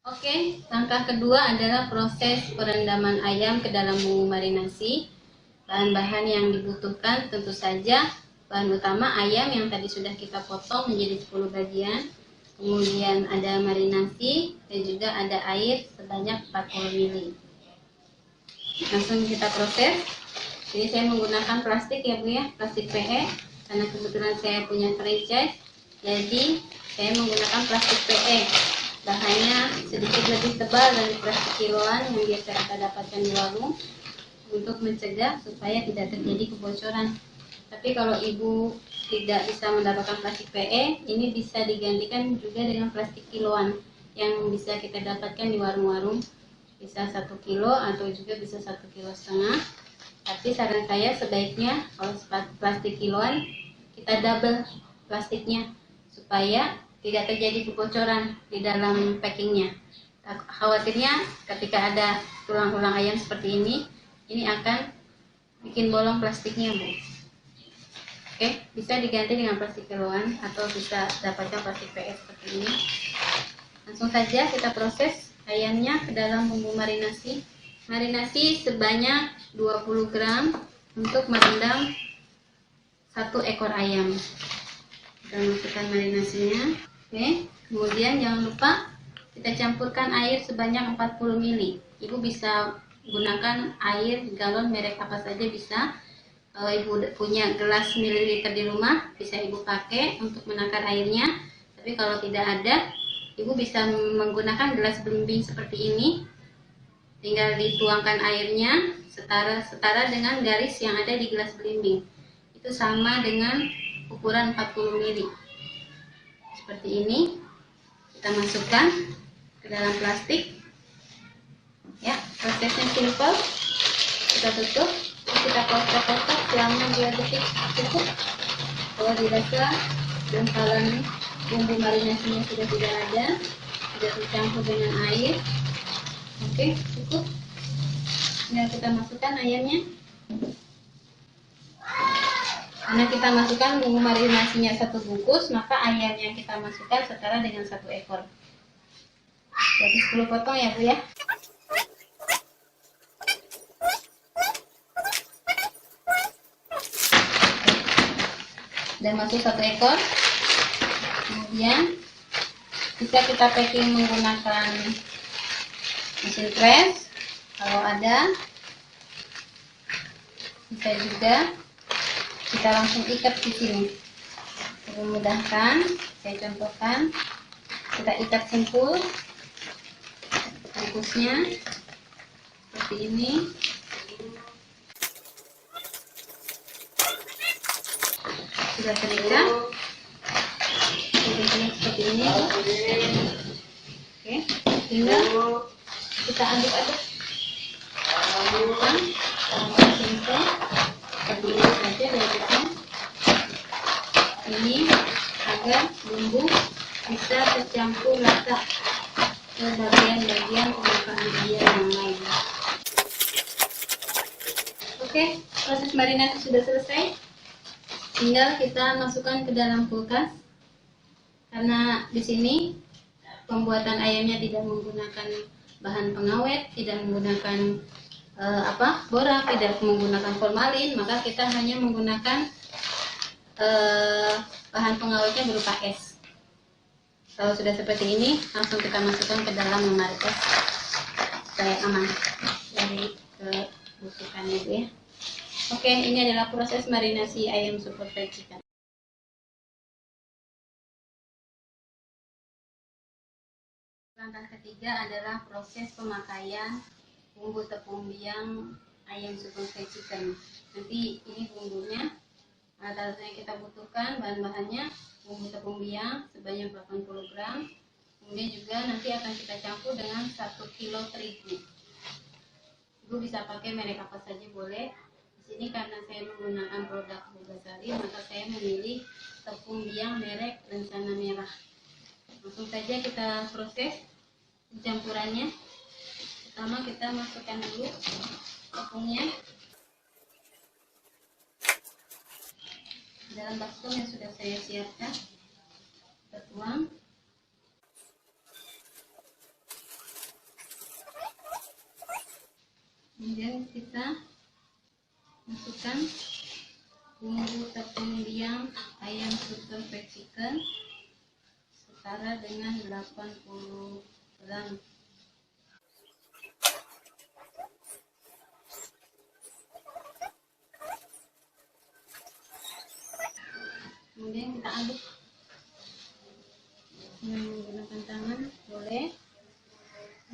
Oke, langkah kedua adalah proses perendaman ayam ke dalam bumbu marinasi. Bahan-bahan yang dibutuhkan tentu saja bahan utama ayam yang tadi sudah kita potong menjadi 10 bagian. Kemudian ada marinasi dan juga ada air sebanyak 40 ml. Langsung kita proses. Jadi saya menggunakan plastik ya Bu ya, plastik PE karena kebetulan saya punya franchise. Jadi saya menggunakan plastik PE. Bahannya sedikit lebih tebal dari plastik kiloan yang biasa kita dapatkan di warung untuk mencegah supaya tidak terjadi kebocoran. Tapi kalau Ibu tidak bisa mendapatkan plastik PE, ini bisa digantikan juga dengan plastik kiloan yang bisa kita dapatkan di warung-warung, bisa 1 kilo atau juga bisa 1,5 kilo. Tapi saran saya sebaiknya kalau plastik kiloan kita double plastiknya supaya tidak terjadi kebocoran di dalam packingnya. Khawatirnya ketika ada tulang-tulang ayam seperti ini akan bikin bolong plastiknya Bu. Oke, bisa diganti dengan plastik kiloan atau bisa dapatkan plastik PS seperti ini. Langsung saja kita proses ayamnya ke dalam bumbu marinasi. Marinasi sebanyak 20 gram untuk merendam 1 ekor ayam. Kita masukkan marinasinya. Oke, kemudian jangan lupa kita campurkan air sebanyak 40 ml. Ibu bisa gunakan air galon merek apa saja bisa. Kalau Ibu punya gelas mililiter di rumah, bisa Ibu pakai untuk menakar airnya. Tapi kalau tidak ada, Ibu bisa menggunakan gelas belimbing seperti ini. Tinggal dituangkan airnya setara dengan garis yang ada di gelas belimbing. Itu sama dengan ukuran 40 ml. Seperti ini. Kita masukkan ke dalam plastik. Ya, prosesnya simple. Kita tutup. Kita kotak-kotak selama 2 detik cukup. Kalau dirasa gumpalan bumbu marinasinya sudah tidak ada, sudah tercampur dengan air, oke, cukup. Tinggal kita masukkan ayamnya. Karena kita masukkan bumbu marinasinya 1 bungkus, maka ayam yang kita masukkan setara dengan 1 ekor. Jadi 10 potong ya Bu ya. Dan masuk 1 ekor. Kemudian bisa kita packing menggunakan mesin press kalau ada, bisa juga kita langsung ikat di sini. Memudahkan, saya contohkan, kita ikat simpul bungkusnya seperti ini. Sudah terikat seperti ini. Oke, tinggal kita aduk-aduk simple seperti ini saja berikutnya. Ini agar bumbu bisa tercampur rata ke bagian-bagian permukaan ayam yang lain. Oke, proses marinasi sudah selesai. Tinggal kita masukkan ke dalam kulkas. Karena di sini pembuatan ayamnya tidak menggunakan bahan pengawet, tidak menggunakan borak, tidak menggunakan formalin, maka kita hanya menggunakan bahan pengawetnya berupa es. Kalau sudah seperti ini, langsung kita masukkan ke dalam lemari es supaya aman dari kebusukannya Bu ya. Oke, ini adalah proses marinasi ayam super fried chicken. Langkah ketiga adalah proses pemakaian bumbu tepung biang ayam super fried chicken. Nanti ini bumbunya, alat yang kita butuhkan, bahan-bahannya bumbu tepung biang sebanyak 80 gram. Kemudian juga nanti akan kita campur dengan 1 kilo terigu. Ibu bisa pakai merek apa saja boleh. Di sini karena saya menggunakan produk Bogasari, maka saya memilih tepung biang merek Rencana Merah. Langsung saja kita proses campurannya. Pertama kita masukkan dulu tepungnya dalam bakso yang sudah saya siapkan. Kita tuang. Kemudian kita masukkan bumbu tepung biang ayam super fried chicken setara dengan 80 gram. Kemudian kita aduk dengan menggunakan tangan, boleh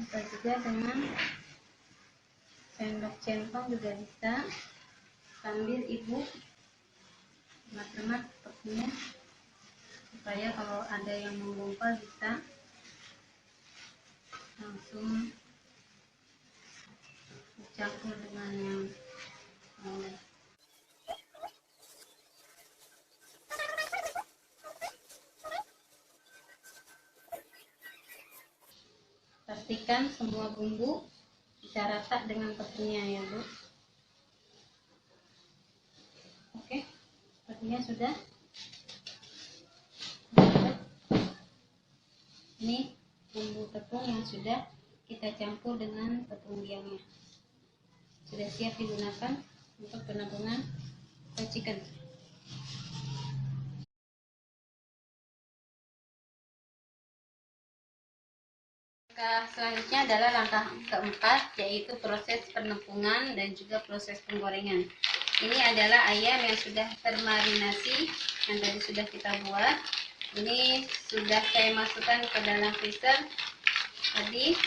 atau juga dengan sendok centong juga bisa, sambil ibu hemat-hemat tepungnya supaya kalau ada yang menggumpal bisa langsung dicampur dengan yang lain. Pastikan semua bumbu bisa rata dengan tepungnya ya Bu. Oke, sepertinya sudah. Ini bumbu tepung yang sudah kita campur dengan tepung biangnya. Sudah siap digunakan untuk penampungan fried chicken. Langkah selanjutnya adalah langkah keempat, yaitu proses penepungan dan juga proses penggorengan. Ini adalah ayam yang sudah termarinasi, yang tadi sudah kita buat. Ini sudah saya masukkan ke dalam freezer tadi.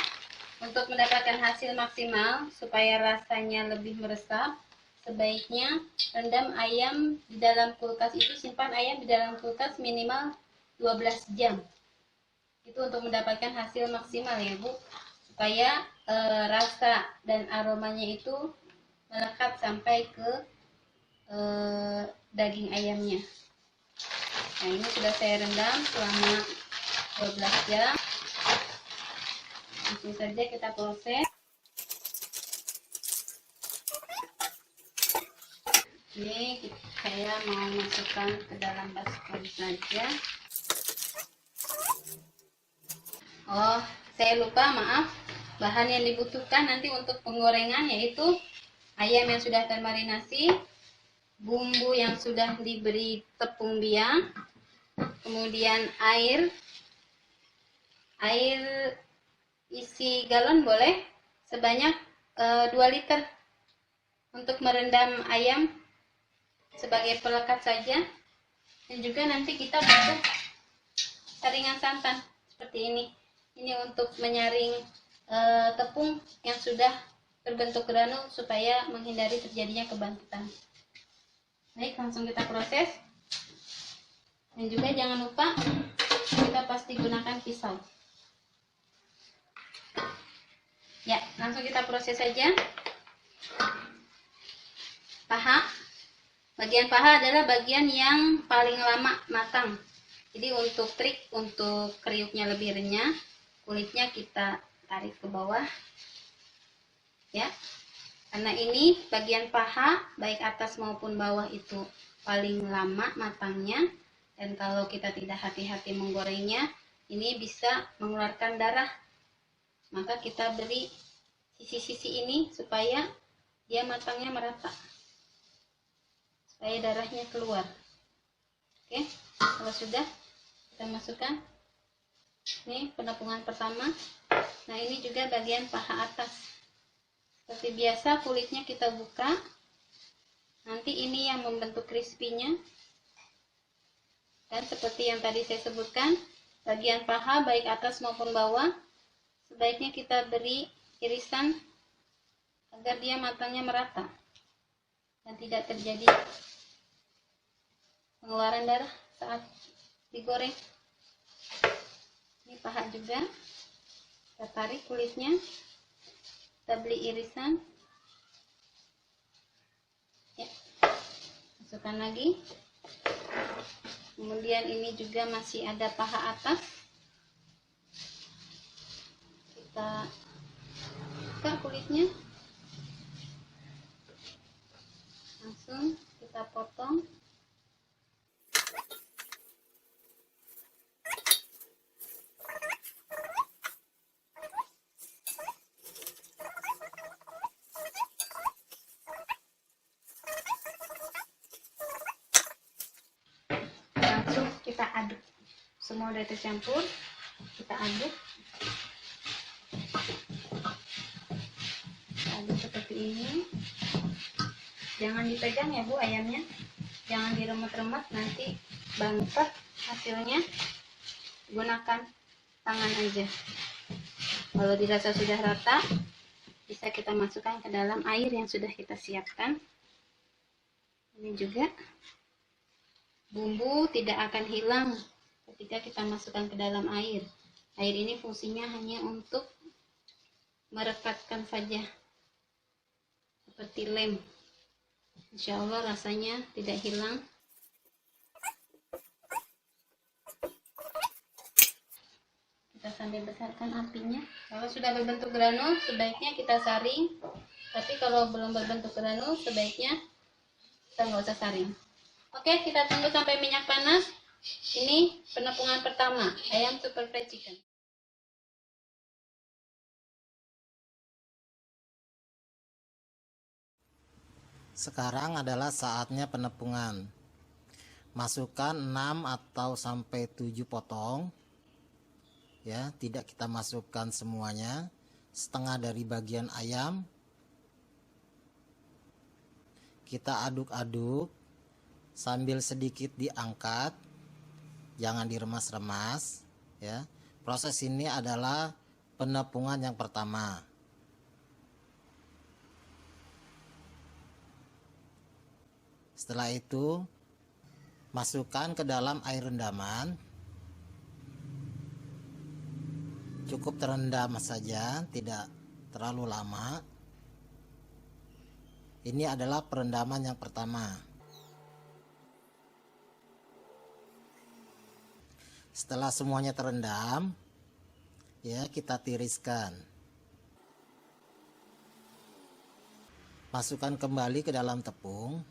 Untuk mendapatkan hasil maksimal supaya rasanya lebih meresap, sebaiknya rendam ayam di dalam kulkas, itu simpan ayam di dalam kulkas minimal 12 jam. Itu untuk mendapatkan hasil maksimal ya Bu, supaya rasa dan aromanya itu melekat sampai ke daging ayamnya. Nah, ini sudah saya rendam selama 12 jam. Langsung saja kita proses. Ini saya mau masukkan ke dalam baskom saja. Oh, saya lupa, maaf. Bahan yang dibutuhkan nanti untuk penggorengan yaitu ayam yang sudah termarinasi, bumbu yang sudah diberi tepung biang, kemudian air isi galon boleh sebanyak 2 liter untuk merendam ayam sebagai pelekat saja. Dan juga nanti kita butuh saringan santan seperti ini. Ini untuk menyaring tepung yang sudah terbentuk granul supaya menghindari terjadinya kebantutan. Baik, langsung kita proses. Dan juga jangan lupa kita pasti gunakan pisau. Ya, langsung kita proses saja. Paha. Bagian paha adalah bagian yang paling lama matang. Jadi untuk trik untuk kriuknya lebih renyah, kulitnya kita tarik ke bawah. Ya. Karena ini bagian paha baik atas maupun bawah itu paling lama matangnya, dan kalau kita tidak hati-hati menggorengnya, ini bisa mengeluarkan darah. Maka kita beri sisi-sisi ini supaya dia matangnya merata, supaya darahnya keluar. Oke, kalau sudah kita masukkan. Ini penepungan pertama. Nah, ini juga bagian paha atas. Seperti biasa kulitnya kita buka. Nanti ini yang membentuk crispy-nya. Dan seperti yang tadi saya sebutkan, bagian paha baik atas maupun bawah sebaiknya kita beri irisan agar dia matangnya merata dan tidak terjadi pengeluaran darah saat digoreng. Ini paha juga, kita tarik kulitnya, kita beli irisan, ya, masukkan lagi. Kemudian ini juga masih ada paha atas, kita buka kulitnya, langsung kita potong. kita aduk. Semua udah tercampur, kita aduk. Aduk seperti ini. Jangan dipegang ya Bu ayamnya, jangan diremet-remet, nanti bangkrut hasilnya. Gunakan tangan aja. Kalau dirasa sudah rata, bisa kita masukkan ke dalam air yang sudah kita siapkan. Ini juga bumbu tidak akan hilang ketika kita masukkan ke dalam air. Air ini fungsinya hanya untuk merekatkan saja, seperti lem. Insya Allah rasanya tidak hilang. Kita sambil besarkan apinya. Kalau sudah berbentuk granul, sebaiknya kita saring. Tapi kalau belum berbentuk granul, sebaiknya kita nggak usah saring. Oke, kita tunggu sampai minyak panas. Ini penepungan pertama, ayam super fried chicken. Sekarang adalah saatnya penepungan. Masukkan 6 atau sampai 7 potong. Ya, tidak kita masukkan semuanya. Setengah dari bagian ayam. Kita aduk-aduk sambil sedikit diangkat. Jangan diremas-remas, ya. Proses ini adalah penepungan yang pertama. Setelah itu, masukkan ke dalam air rendaman. Cukup terendam saja, tidak terlalu lama. Ini adalah perendaman yang pertama. Setelah semuanya terendam, ya, kita tiriskan. Masukkan kembali ke dalam tepung.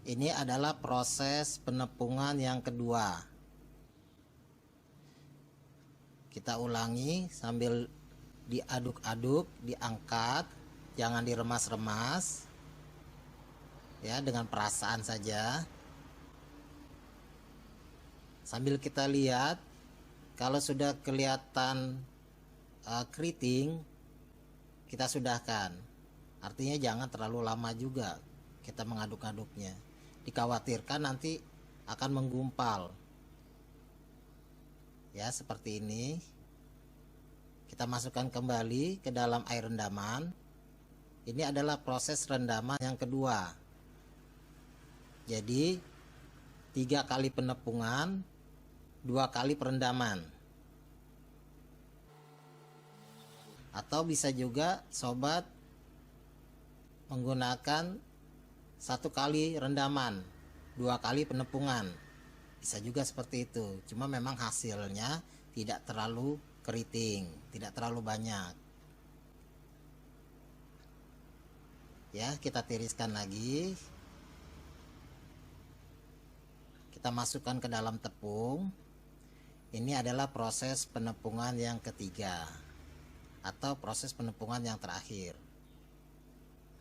Ini adalah proses penepungan yang kedua. Kita ulangi sambil diaduk-aduk, diangkat, jangan diremas-remas. Ya, dengan perasaan saja. Sambil kita lihat, kalau sudah kelihatan keriting, kita sudahkan. Artinya jangan terlalu lama juga kita mengaduk-aduknya. Dikhawatirkan nanti akan menggumpal. Ya, seperti ini. Kita masukkan kembali ke dalam air rendaman. Ini adalah proses rendaman yang kedua. Jadi 3 kali penepungan, 2 kali perendaman. Atau bisa juga sobat menggunakan 1 kali rendaman, 2 kali penepungan. Bisa juga seperti itu. Cuma memang hasilnya tidak terlalu keriting, tidak terlalu banyak. Ya, kita tiriskan lagi. Kita masukkan ke dalam tepung. Ini adalah proses penepungan yang ketiga, atau proses penepungan yang terakhir.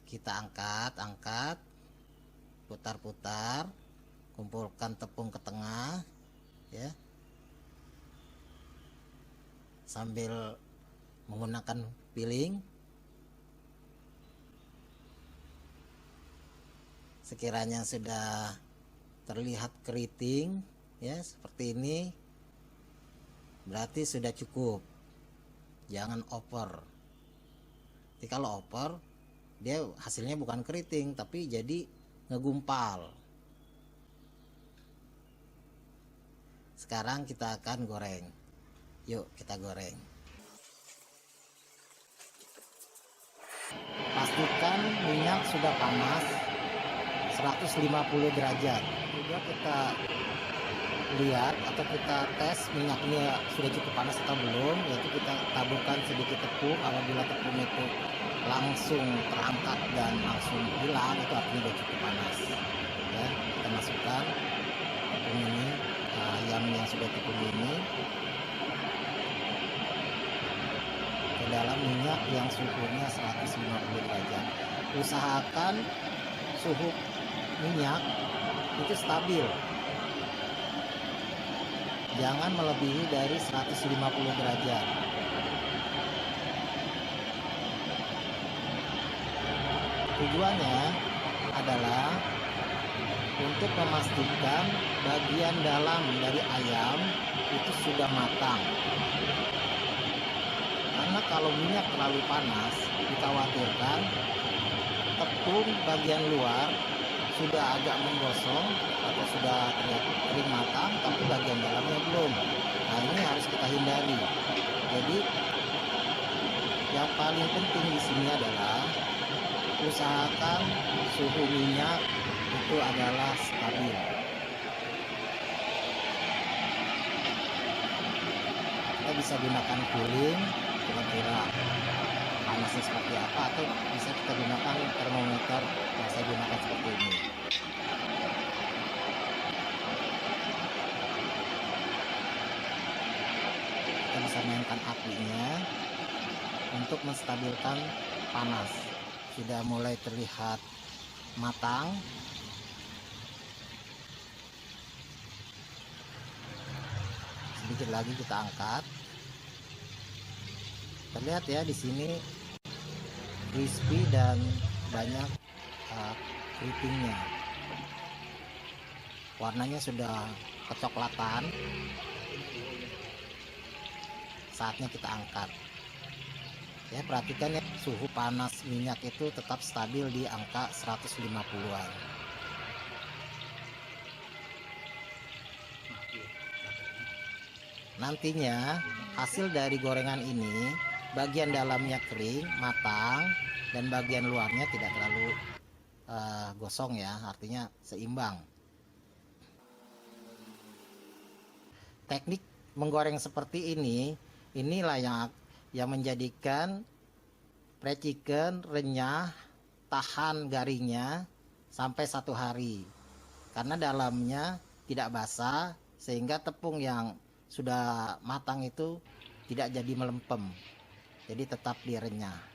Kita angkat, putar-putar, kumpulkan tepung ke tengah, ya, sambil menggunakan piling. Sekiranya sudah terlihat keriting, ya, seperti ini, berarti sudah cukup. Jangan over. Jadi kalau over, dia hasilnya bukan keriting, tapi jadi ngegumpal. Sekarang kita akan goreng. Yuk kita goreng. Pastikan minyak sudah panas 150 derajat. Juga kita lihat atau kita tes minyaknya sudah cukup panas atau belum, yaitu kita taburkan sedikit tepung. Apabila tepung itu langsung terangkat dan langsung hilang, itu artinya sudah cukup panas. Ya, kita masukkan tepung ini, ayam yang sudah tepung ini ke dalam minyak yang suhunya 150 derajat. Usahakan suhu minyak itu stabil, jangan melebihi dari 150 derajat. Tujuannya adalah untuk memastikan bagian dalam dari ayam itu sudah matang. Karena kalau minyak terlalu panas, dikhawatirkan tepung bagian luar sudah agak menggosong atau sudah terlihat kering matang, tapi bagian dalamnya belum. Nah, ini harus kita hindari. Jadi yang paling penting di sini adalah usahakan suhu minyak itu adalah stabil. Kita bisa gunakan cooling, kira-kira panasnya seperti apa, atau bisa kita gunakan termometer yang saya gunakan seperti ini. Kita bisa mainkan apinya untuk menstabilkan panas. Sudah mulai terlihat matang. Sedikit lagi kita angkat. Terlihat ya di sini crispy dan banyak keritingnya. Warnanya sudah kecoklatan. Saatnya kita angkat. Ya, perhatikan ya, suhu panas minyak itu tetap stabil di angka 150-an. Nantinya hasil dari gorengan ini bagian dalamnya kering, matang, dan bagian luarnya tidak terlalu gosong ya, artinya seimbang. Teknik menggoreng seperti ini, inilah yang menjadikan fried chicken renyah, tahan garingnya sampai 1 hari. Karena dalamnya tidak basah, sehingga tepung yang sudah matang itu tidak jadi melempem. Jadi tetap direnyah.